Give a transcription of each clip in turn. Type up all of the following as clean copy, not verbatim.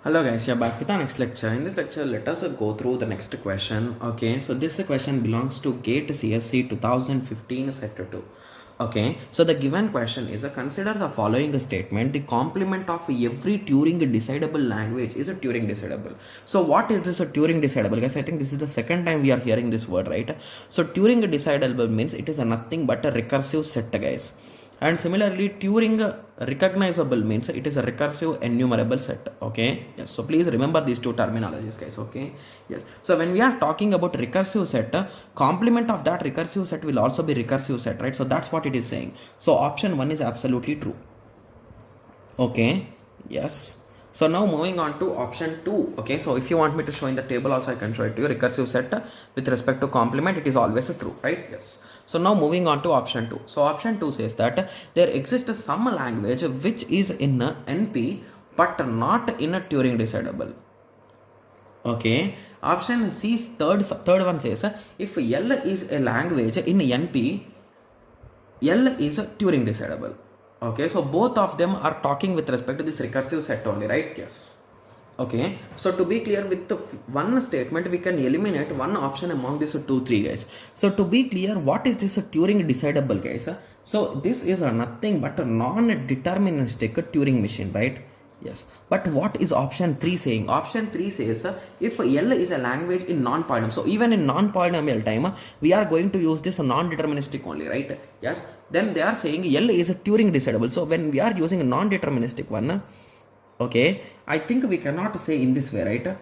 Hello guys, we are back with our next lecture. In this lecture, let us go through the next question. Okay, so this question belongs to GATE CSC 2015 set 2. Okay, so the given question is consider the following statement: the complement of every Turing decidable language is a Turing decidable. So what is this a Turing decidable, guys? I think this is the second time we are hearing this word, right? So Turing decidable means it is a nothing but a recursive set, guys. And similarly, Turing recognizable means it is a recursive enumerable set. Okay, yes, so please remember these two terminologies, guys. Okay, yes, so when we are talking about recursive set, complement of that recursive set will also be recursive set, right? So that's what it is saying. So option 1 is absolutely true. Okay, yes. So now moving on to option 2. Okay, so if you want me to show in the table also, I can show it to you. Recursive set with respect to complement, it is always a true, right? Yes. So now moving on to option 2. So option 2 says that there exists some language which is in a NP but not in a Turing decidable. Okay, option C, third one says if L is a language in NP, L is a Turing decidable. Okay, so both of them are talking with respect to this recursive set only, right? Yes. Okay, so to be clear with the one statement, we can eliminate one option among these two, three, guys. So to be clear, what is this Turing decidable, guys? So this is nothing but a non-deterministic Turing machine, right? Yes, but what is option 3 saying? Option 3 says if L is a language in non-polynomial, so even in non-polynomial time, we are going to use this non-deterministic only, right? Yes, then they are saying L is a Turing decidable. So when we are using a non-deterministic one, okay, I think we cannot say in this way, right?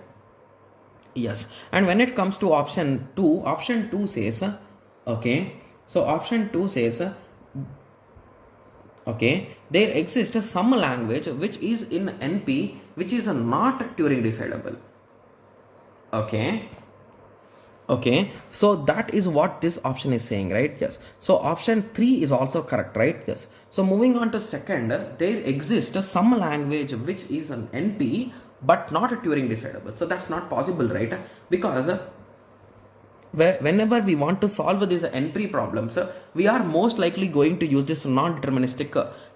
Yes, and when it comes to option 2 says, okay, so option 2 says, okay, there exists some language which is in NP which is not Turing decidable. Okay, so that is what this option is saying, right? Yes, so option 3 is also correct, right? Yes, so moving on to second, there exists some language which is an NP but not a Turing decidable. So that's not possible, right? Because whenever we want to solve these NP problems, we are most likely going to use this non-deterministic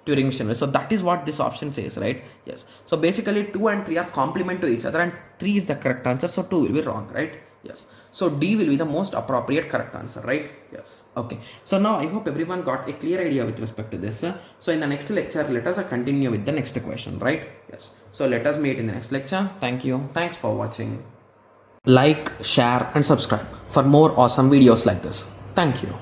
Turing machine. So that is what this option says, right? Yes, so basically 2 and 3 are complement to each other and 3 is the correct answer, so 2 will be wrong, right? Yes, so D will be the most appropriate correct answer, right? Yes. Okay, so now I hope everyone got a clear idea with respect to this. So in the next lecture, let us continue with the next question, right? Yes, so let us meet in the next lecture. Thank you. Thanks for watching. Like, share and subscribe for more awesome videos like this. Thank you.